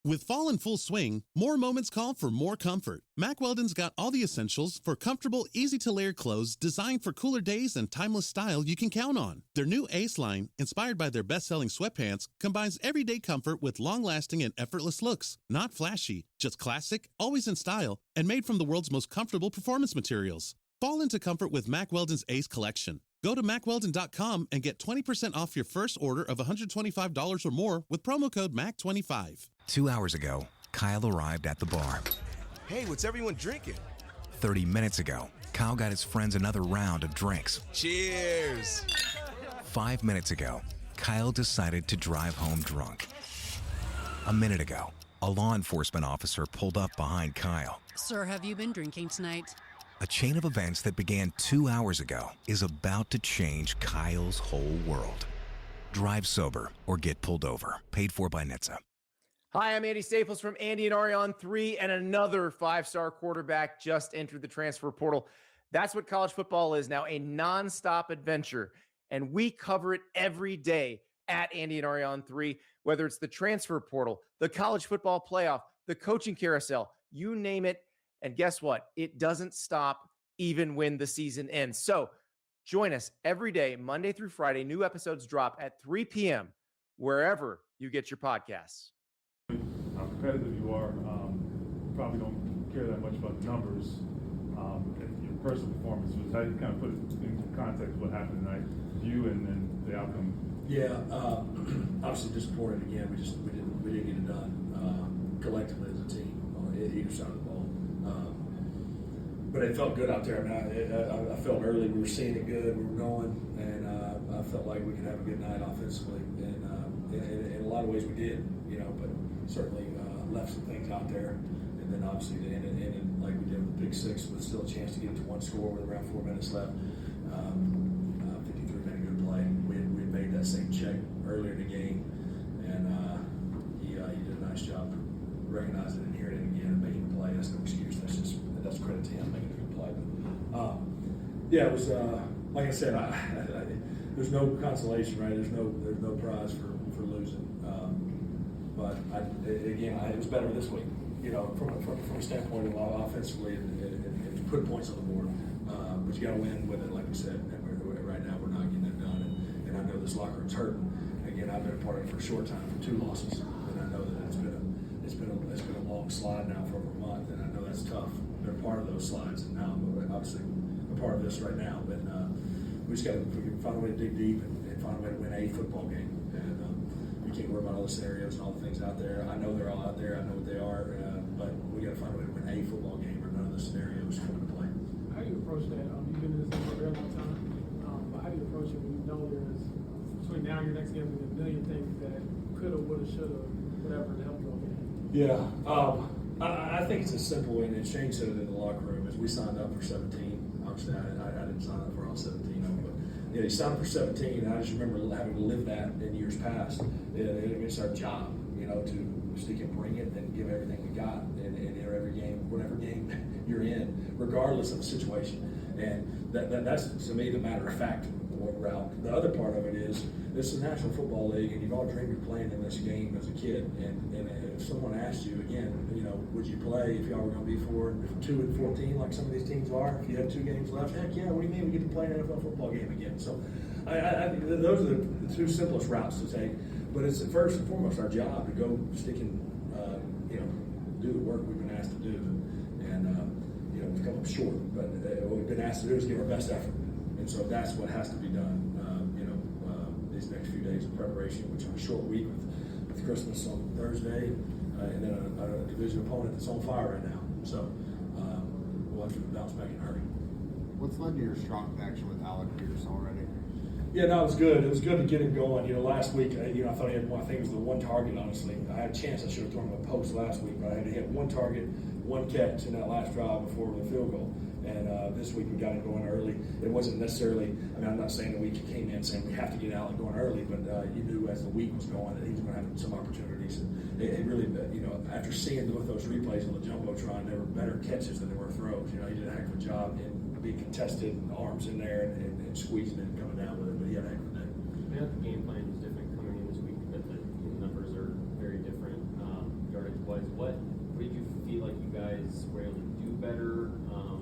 With fall in full swing, more moments call for more comfort. Mack Weldon's got all the essentials for comfortable, easy-to-layer clothes designed for cooler days and timeless style you can count on. Their new Ace line, inspired by their best-selling sweatpants, combines everyday comfort with long-lasting and effortless looks. Not flashy, just classic, always in style, and made from the world's most comfortable performance materials. Fall into comfort with Mack Weldon's Ace collection. Go to MackWeldon.com and get 20% off your first order of $125 or more with promo code MAC25. 2 hours ago, Kyle arrived at the bar. Hey, what's everyone drinking? 30 minutes ago, Kyle got his friends another round of drinks. Cheers! 5 minutes ago, Kyle decided to drive home drunk. A minute ago, a law enforcement officer pulled up behind Kyle. Sir, have you been drinking tonight? A chain of events that began 2 hours ago is about to change Kyle's whole world. Drive sober or get pulled over. Paid for by NHTSA. Hi, I'm Andy Staples from Andy and Ari on 3, and another five-star quarterback just entered the transfer portal. That's what college football is now, a nonstop adventure, and we cover it every day at Andy and Ari on 3, whether it's the transfer portal, the college football playoff, the coaching carousel, you name it. And guess what? It doesn't stop even when the season ends. So join us every day, Monday through Friday. New episodes drop at 3 p.m. wherever you get your podcasts. How competitive you are, probably don't care that much about the numbers. And your personal performance was how you kind of put it into context what happened tonight, you and then the outcome. Yeah, obviously disappointed again. We didn't get it done collectively as a team on either side of the ball. But it felt good out there. I mean, I felt early we were seeing it good, we were going, and I felt like we could have a good night offensively. And in a lot of ways we did, but certainly left some things out there. And then obviously to end it like we did with the Big Six with still a chance to get it to one score with around 4 minutes left. 53-minute good play. We had made that same check earlier in the game, and he did a nice job recognizing it and hearing it again and making the play. That's no excuse. That's credit to him making a good play. But, yeah, it was like I said. There's no consolation, right? There's no prize for losing. But it was better this week. From a standpoint of offensively and put points on the board. But you got to win with it, like we said. And right now we're not getting it done. And I know this locker room's hurting. Again, I've been a part of it for a short time, for 2 losses, and I know that it's been a long slide now for over a month, and I know that's tough. Been a part of those slides, and now I'm obviously a part of this right now. But we just got to find a way to dig deep and find a way to win a football game. And we can't worry about all the scenarios and all the things out there. I know they're all out there. I know what they are. But we got to find a way to win a football game, or none of the scenarios come into play. How do you approach that? You've been in this game for a very long time. But how do you approach it when you know there's between now and your next game a million things that coulda, woulda, shoulda, whatever to help you all game? Yeah. I think it's as simple, and Shane said it in the locker room, as we signed up for 17. Obviously, I didn't sign up for all 17 of them, but he signed up for 17, and I just remember having to live that in years past. It's our job, to stick and bring it and give everything we got in every game, whatever game you're in, regardless of the situation. And that's, to me, the matter of fact route. The other part of it is, this is a National Football League, and you've all dreamed of playing in this game as a kid. And if someone asked you again, would you play if y'all were going to be 2-14 like some of these teams are? If you had 2 games left, heck yeah! What do you mean we get to play an NFL football game again? So, those are the 2 simplest routes to take. But it's first and foremost our job to go stick and do the work we've been asked to do. And we've come up short, but what we've been asked to do is give our best effort. And so that's what has to be done. These next few days of preparation, which are a short week with Christmas on Thursday, and then a division opponent that's on fire right now. So we'll have to bounce back in a hurry. What's led to your strong connection with Alec Pierce already? Yeah, no, it was good. It was good to get him going. Last week, I thought he had one. I think it was the one target. Honestly, I had a chance. I should have thrown him a post last week, but I had to hit one target, one catch in that last drive before the field goal. And this week we got him going early. It wasn't necessarily, I'm not saying that we came in saying we have to get Alec going early, but you knew as the week was going that he was going to have some opportunities. And it really, after seeing both those replays on the Jumbotron, there were better catches than there were throws. He did a heck of a job in being contested, and arms in there, and squeezing it and coming down with it, but he had a heck of a day. The game plan was different coming in this week, but the numbers are very different. Yardage wise, what did you feel like you guys were able to do better, or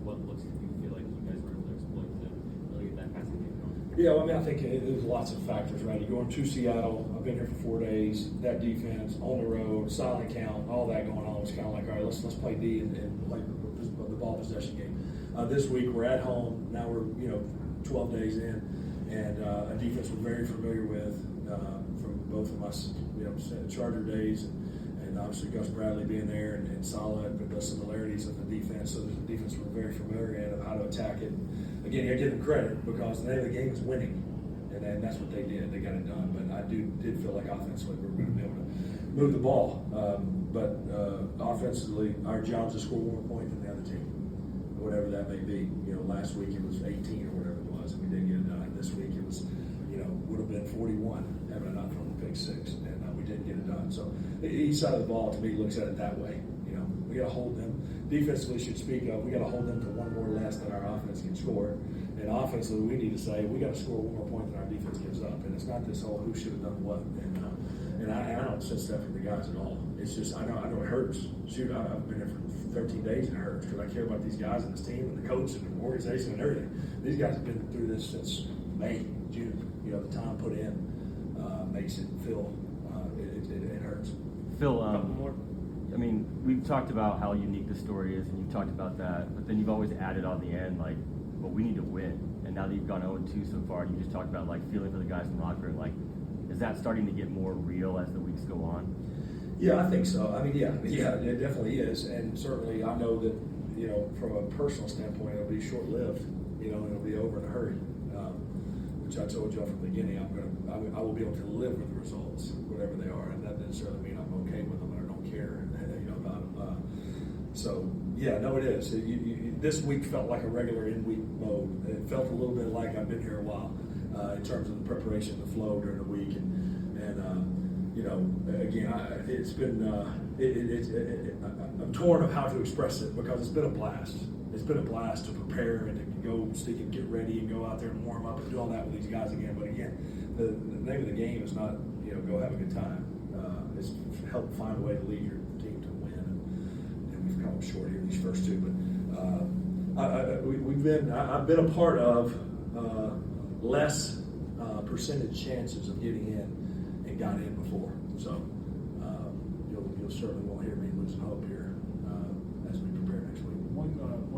what looks did you feel like you guys were able to exploit to really get that passing game going? Yeah, I mean, I think there's lots of factors, right? You're going to Seattle. I've been here for 4 days. That defense on the road, silent count, all that going on was kind of like, all right, let's play D and like the ball possession game. This week we're at home. Now we're 12 days in, and a defense we're very familiar with from both of my Charger days, and obviously Gus Bradley being there and solid, but the similarities of the defense. So there's a defense we're very familiar in of how to attack it. Again, I give them credit because the name of the game is winning, and that's what they did. They got it done. But I did feel like offensively we were going to be able to move the ball. But offensively, our job is to score 1 point than the other team, whatever that may be. Last week it was 18 or whatever it was, and we didn't get it done. This week it was, would have been 41 had I not thrown the pick six, and we didn't get it done. So each side of the ball to me looks at it that way. We got to hold them. Defensively, should speak of, we got to hold them to one more less than our offense can score. And offensively, we need to say we got to score 1 more point than our defense gives up. And it's not this whole who should have done what. And I don't sense that from the guys at all. It's just I know it hurts. Shoot, I've been here for 13 days and it hurts because I care about these guys and this team and the coach and the organization and everything. These guys have been through this since May, June. The time put in makes it feel it hurts. Phil, I mean, we've talked about how unique the story is, and you've talked about that, but then you've always added on the end, like, well, we need to win. And now that you've gone 0-2 so far, you just talked about, like, feeling for the guys in the locker room. Like, is that starting to get more real as the weeks go on? Yeah, I think so. I mean, yeah, it definitely is. And certainly I know that, from a personal standpoint, it'll be short-lived, and it'll be over in a hurry. Which I told you from the beginning, I will be able to live with the results, whatever they are. And that doesn't necessarily mean I'm okay with them or don't care about them. So yeah, no, it is. This week felt like a regular in-week mode. It felt a little bit like I've been here a while in terms of the preparation, the flow during the week, and again, it's been I'm torn of how to express it because it's been a blast. It's been a blast to prepare and to go stick and get ready and go out there and warm up and do all that with these guys again. But again, the name of the game is not go have a good time. It's help find a way to lead your team to win, and we've come up short here these first two. But I've been a part of less percentage chances of getting in and got in before. So you'll certainly won't hear me losing hope here as we prepare next week. One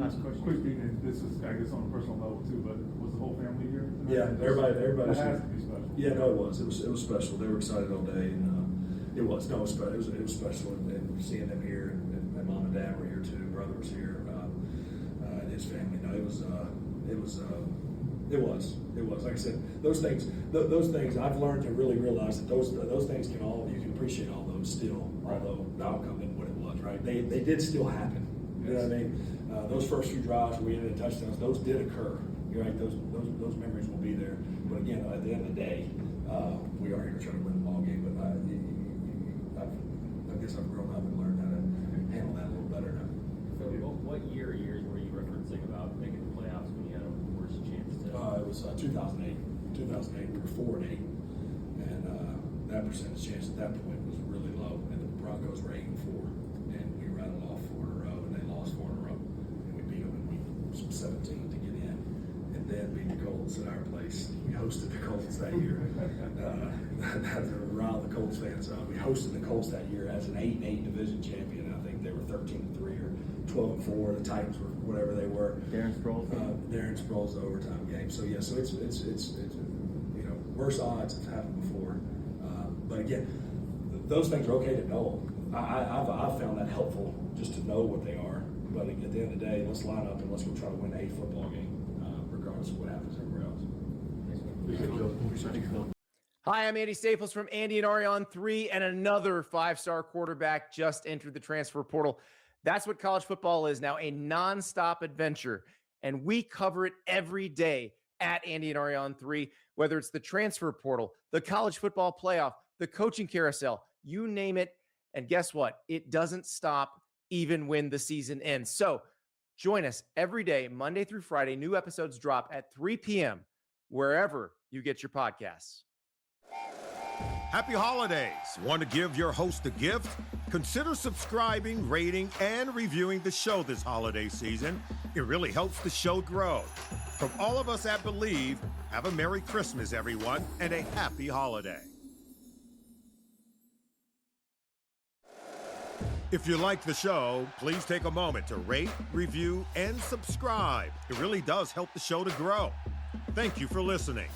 last question. Quick thing, and this is I guess on a personal level too, but was the whole family here tonight? Yeah, everybody. That has to be special. Yeah, no, it was. It was special. They were excited all day, and it was special. And seeing them here, and mom and dad were here too. Brother was here, and his family. No, it was. Like I said, those things. I've learned to really realize that those things you can appreciate all those still, although the outcome isn't what it was. Right? They did still happen. You know what I mean? Those first few drives where we ended in touchdowns, those did occur. You're right. Those memories will be there. But again, at the end of the day, we are here to try to win the ball game. But I guess I've grown up and learned how to handle that a little better now. So, what years were you referencing about making the playoffs when you had a worse chance to? It was 2008. 2008, we were 4-8, and that percentage chance at that point was really low. And the Broncos were 8-4, and we rattled off 4 in a row, and they lost 4 in a row, and we beat them in week 17 to get in, and then beat the Colts at our place. We hosted the Colts that year. That's around the Colts fans. We hosted the Colts that year as an 8-8 division champion. I think they were 13-3 or 12-4. The Titans were whatever they were. Darren Sproles overtime game. So yeah, so it's worse odds have happened before. But again, those things are okay to know. I've found that helpful just to know what they are. But at the end of the day, let's line up and let's go try to win a football game, regardless of what happens everywhere else. Hi, I'm Andy Staples from Andy and Ari on 3, and another 5-star quarterback just entered the transfer portal. That's what college football is now, a nonstop adventure, and we cover it every day at Andy and Ari on 3, whether it's the transfer portal, the college football playoff, the coaching carousel, you name it. And guess what? It doesn't stop even when the season ends. So join us every day, Monday through Friday. New episodes drop at 3 p.m. wherever you get your podcasts. Happy holidays. Want to give your host a gift? Consider subscribing, rating, and reviewing the show this holiday season. It really helps the show grow. From all of us at Believe, have a Merry Christmas, everyone, and a happy holiday. If you like the show, please take a moment to rate, review, and subscribe. It really does help the show to grow. Thank you for listening.